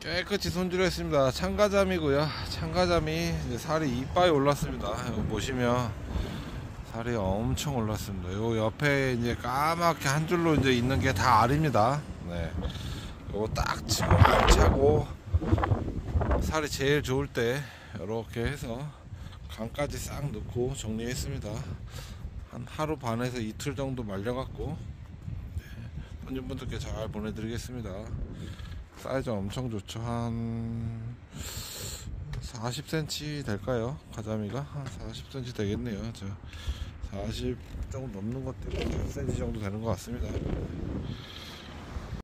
깨끗이 손질했습니다. 참가자미고요. 참가자미 이제 살이 이빠이 올랐습니다. 이거 보시면 살이 엄청 올랐습니다. 요 옆에 이제 까맣게 한 줄로 이제 있는 게 다 알입니다. 네, 요거 딱 치고 안 차고 살이 제일 좋을 때 이렇게 해서 간까지 싹 넣고 정리했습니다. 한 하루 반에서 이틀 정도 말려갖고 손님분들께 잘 보내드리겠습니다. 사이즈 엄청 좋죠. 한 40cm 될까요? 가자미가 한 40cm 되겠네요. 저 40 조금 넘는 것 때문에 40cm 정도 되는 것 같습니다.